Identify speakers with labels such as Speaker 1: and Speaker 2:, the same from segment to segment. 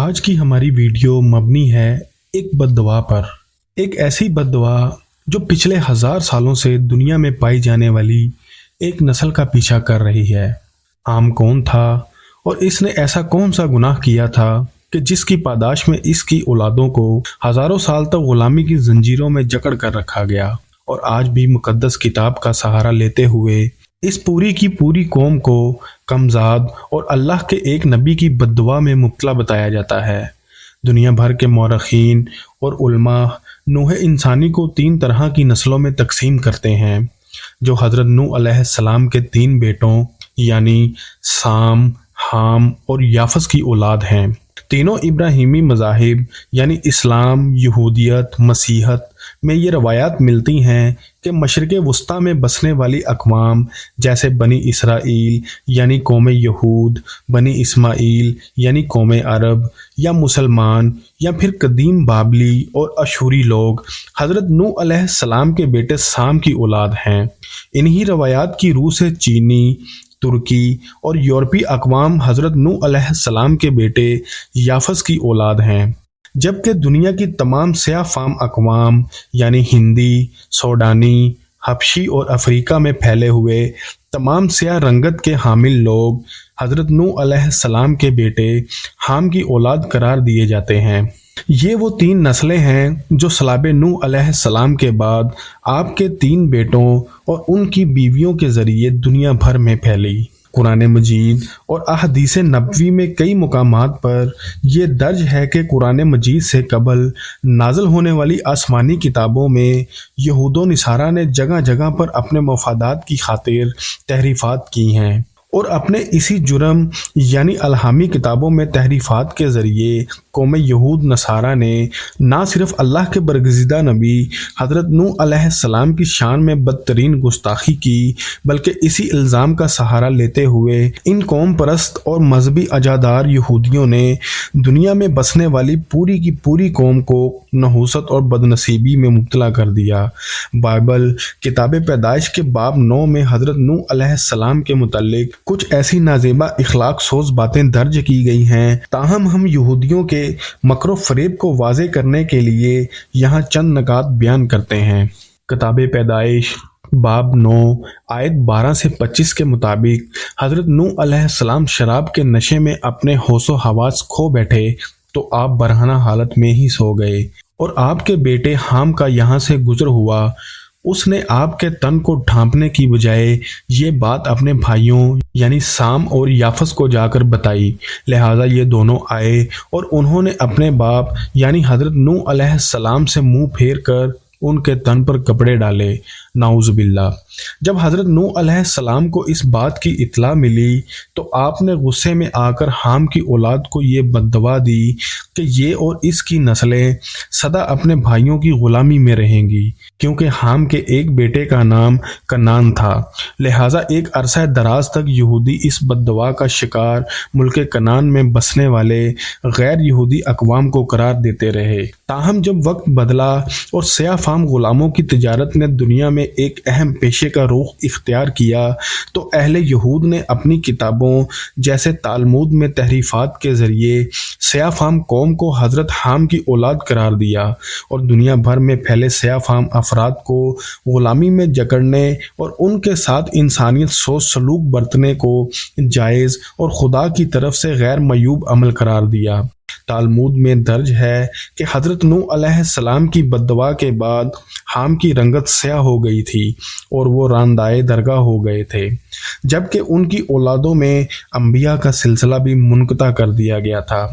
Speaker 1: آج کی ہماری ویڈیو مبنی ہے ایک بددعا پر، ایک ایسی بددعا جو پچھلے 1000 سالوں سے دنیا میں پائی جانے والی ایک نسل کا پیچھا کر رہی ہے۔ عام کون تھا اور اس نے ایسا کون سا گناہ کیا تھا کہ جس کی پاداش میں اس کی اولادوں کو ہزاروں سال تک غلامی کی زنجیروں میں جکڑ کر رکھا گیا، اور آج بھی مقدس کتاب کا سہارا لیتے ہوئے اس پوری کی پوری قوم کو کمزاد اور اللہ کے ایک نبی کی بددعا میں مبتلا بتایا جاتا ہے۔ دنیا بھر کے مورخین اور علماء نوح انسانی کو 3 طرح کی نسلوں میں تقسیم کرتے ہیں، جو حضرت نوح علیہ السلام کے 3 بیٹوں یعنی سام، حام اور یافس کی اولاد ہیں۔ تینوں ابراہیمی مذاہب یعنی اسلام، یہودیت، مسیحیت میں یہ روایات ملتی ہیں کہ مشرق وسطیٰ میں بسنے والی اقوام جیسے بنی اسرائیل یعنی قوم یہود، بنی اسماعیل یعنی قوم عرب، یا مسلمان، یا پھر قدیم بابلی اور اشوری لوگ حضرت نوح علیہ السلام کے بیٹے سام کی اولاد ہیں۔ انہی روایات کی روح سے چینی، ترکی اور یورپی اقوام حضرت نوح علیہ السلام کے بیٹے یافس کی اولاد ہیں، جبکہ دنیا کی تمام سیاہ فام اقوام یعنی ہندی، سوڈانی، حبشی اور افریقہ میں پھیلے ہوئے تمام سیاہ رنگت کے حامل لوگ حضرت نوح علیہ السلام کے بیٹے حام کی اولاد قرار دیے جاتے ہیں۔ یہ وہ 3 نسلیں ہیں جو سلاب نوح علیہ السلام کے بعد آپ کے 3 بیٹوں اور ان کی بیویوں کے ذریعے دنیا بھر میں پھیلی۔ قرآن مجید اور احادیث نبوی میں کئی مقامات پر یہ درج ہے کہ قرآن مجید سے قبل نازل ہونے والی آسمانی کتابوں میں یہود و نصارہ نے جگہ جگہ پر اپنے مفادات کی خاطر تحریفات کی ہیں، اور اپنے اسی جرم یعنی الہامی کتابوں میں تحریفات کے ذریعے قوم یہود نصارہ نے نہ صرف اللہ کے برگزیدہ نبی حضرت نوح علیہ السلام کی شان میں بدترین گستاخی کی، بلکہ اسی الزام کا سہارا لیتے ہوئے ان قوم پرست اور مذہبی عزادار یہودیوں نے دنیا میں بسنے والی پوری کی پوری قوم کو نحوست اور بدنصیبی میں مبتلا کر دیا۔ بائبل کتاب پیدائش کے باب 9 میں حضرت نوح علیہ السلام کے متعلق کچھ ایسی نازیبا اخلاق سوز باتیں درج کی گئی ہیں، تاہم ہم یہودیوں کے مکر و فریب کو واضح کرنے کے لیے یہاں چند نکات بیان کرتے ہیں۔ کتاب پیدائش باب 9 آیت 12 سے 25 کے مطابق حضرت نوح علیہ السلام شراب کے نشے میں اپنے ہوش و حواس کھو بیٹھے تو آپ برہنہ حالت میں ہی سو گئے، اور آپ کے بیٹے حام کا یہاں سے گزر ہوا۔ اس نے آپ کے تن کو ڈھانپنے کی بجائے یہ بات اپنے بھائیوں یعنی سام اور یافس کو جا کر بتائی، لہٰذا یہ دونوں آئے اور انہوں نے اپنے باپ یعنی حضرت نوح علیہ السلام سے منہ پھیر کر ان کے تن پر کپڑے ڈالے، نعوذ باللہ۔ جب حضرت نوح علیہ السلام کو اس بات کی اطلاع ملی تو آپ نے غصے میں آ کر حام کی اولاد کو یہ بددعا دی کہ یہ اور اس کی نسلیں سدا اپنے بھائیوں کی غلامی میں رہیں گی، کیونکہ حام کے ایک بیٹے کا نام کنعان تھا، لہٰذا ایک عرصہ دراز تک یہودی اس بددعا کا شکار ملک کنعان میں بسنے والے غیر یہودی اقوام کو قرار دیتے رہے۔ تاہم جب وقت بدلا اور سیاہ فام غلاموں کی تجارت نے دنیا میں ایک اہم پیشے کا رخ اختیار کیا تو اہل یہود نے اپنی کتابوں جیسے تالمود میں تحریفات کے ذریعے سیاہ فام قوم کو حضرت حام کی اولاد قرار دیا، اور دنیا بھر میں پھیلے سیاہ فام افراد کو غلامی میں جکڑنے اور ان کے ساتھ انسانیت سوچ سلوک برتنے کو جائز اور خدا کی طرف سے غیر معیوب عمل قرار دیا۔ تالمود میں درج ہے کہ حضرت نوح علیہ السلام کی بددعا کے بعد حام کی رنگت سیاہ ہو گئی تھی اور وہ راندائے درگاہ ہو گئے تھے، جبکہ ان کی اولادوں میں انبیاء کا سلسلہ بھی منقطع کر دیا گیا تھا۔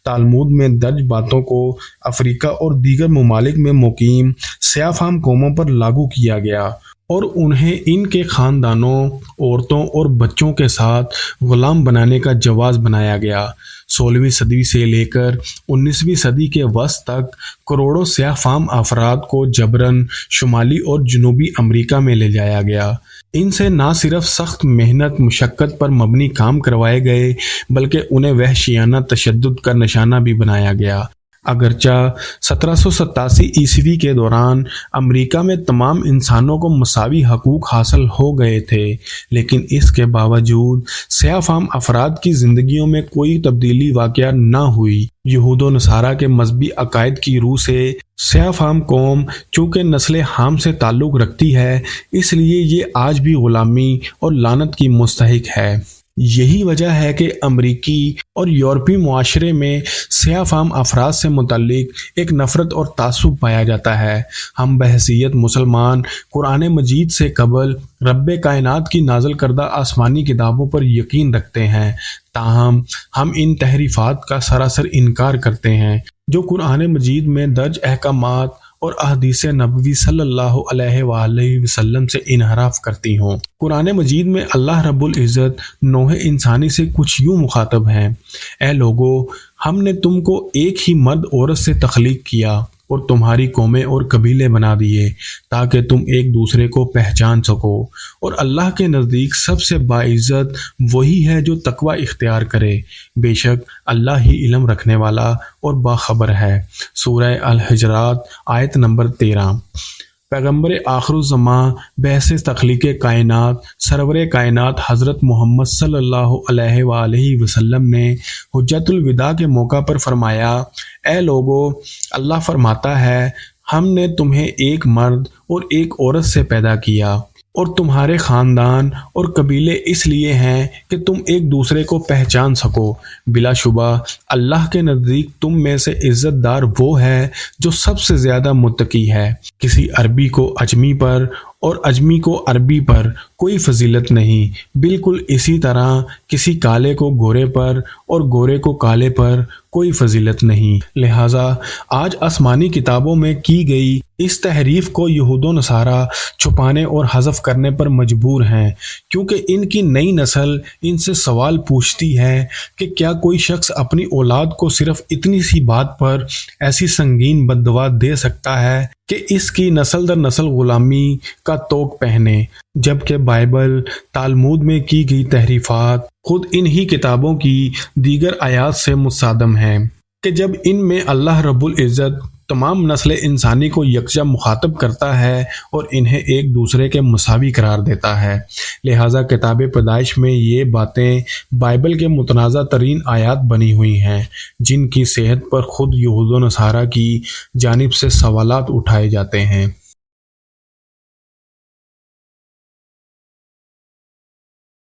Speaker 1: تالمود میں درج باتوں کو افریقہ اور دیگر ممالک میں مقیم سیاہ فام قوموں پر لاگو کیا گیا، اور انہیں ان کے خاندانوں، عورتوں اور بچوں کے ساتھ غلام بنانے کا جواز بنایا گیا۔ 16ویں صدی سے لے کر 19ویں صدی کے وسط تک کروڑوں سیاہ فام افراد کو جبراً شمالی اور جنوبی امریکہ میں لے جایا گیا۔ ان سے نہ صرف سخت محنت مشقت پر مبنی کام کروائے گئے، بلکہ انہیں وحشیانہ تشدد کا نشانہ بھی بنایا گیا۔ اگرچہ 1787 کے دوران امریکہ میں تمام انسانوں کو مساوی حقوق حاصل ہو گئے تھے، لیکن اس کے باوجود سیاہ فام افراد کی زندگیوں میں کوئی تبدیلی واقع نہ ہوئی۔ یہود و نصارہ کے مذہبی عقائد کی روح سے سیاہ فام قوم چونکہ نسل حام سے تعلق رکھتی ہے، اس لیے یہ آج بھی غلامی اور لعنت کی مستحق ہے۔ یہی وجہ ہے کہ امریکی اور یورپی معاشرے میں سیاہ فام افراد سے متعلق ایک نفرت اور تعصب پایا جاتا ہے۔ ہم بحیثیت مسلمان قرآن مجید سے قبل رب کائنات کی نازل کردہ آسمانی کتابوں پر یقین رکھتے ہیں، تاہم ہم ان تحریفات کا سراسر انکار کرتے ہیں جو قرآن مجید میں درج احکامات اور احادیث نبوی صلی اللہ علیہ وآلہ وسلم سے انحراف کرتی ہوں۔ قرآن مجید میں اللہ رب العزت نوع انسانی سے کچھ یوں مخاطب ہیں: اے لوگو، ہم نے تم کو ایک ہی مرد عورت سے تخلیق کیا اور تمہاری قومیں اور قبیلے بنا دیے تاکہ تم ایک دوسرے کو پہچان سکو، اور اللہ کے نزدیک سب سے باعزت وہی ہے جو تقوی اختیار کرے، بے شک اللہ ہی علم رکھنے والا اور باخبر ہے۔ سورہ الحجرات آیت نمبر 13۔ پیغمبر آخر الزماں بحث تخلیق کائنات سرور کائنات حضرت محمد صلی اللہ علیہ وآلہ وسلم نے حجت الوداع کے موقع پر فرمایا: اے لوگو، اللہ فرماتا ہے ہم نے تمہیں ایک مرد اور ایک عورت سے پیدا کیا، اور تمہارے خاندان اور قبیلے اس لیے ہیں کہ تم ایک دوسرے کو پہچان سکو، بلا شبہ اللہ کے نزدیک تم میں سے عزت دار وہ ہے جو سب سے زیادہ متقی ہے۔ کسی عربی کو اجمی پر اور اجمی کو عربی پر کوئی فضیلت نہیں، بالکل اسی طرح کسی کالے کو گورے پر اور گورے کو کالے پر کوئی فضیلت نہیں۔ لہٰذا آج آسمانی کتابوں میں کی گئی اس تحریف کو یہود و نصارہ چھپانے اور حذف کرنے پر مجبور ہیں، کیونکہ ان کی نئی نسل ان سے سوال پوچھتی ہے کہ کیا کوئی شخص اپنی اولاد کو صرف اتنی سی بات پر ایسی سنگین بددعا دے سکتا ہے کہ اس کی نسل در نسل غلامی کا طوق پہنے، جبکہ بائبل تالمود میں کی گئی تحریفات خود انہی کتابوں کی دیگر آیات سے متصادم ہیں کہ جب ان میں اللہ رب العزت تمام نسل انسانی کو یکجا مخاطب کرتا ہے اور انہیں ایک دوسرے کے مساوی قرار دیتا ہے۔ لہٰذا کتاب پیدائش میں یہ باتیں بائبل کے متنازع ترین آیات بنی ہوئی ہیں، جن کی صحت پر خود یہود و نصارہ کی جانب سے سوالات اٹھائے جاتے ہیں۔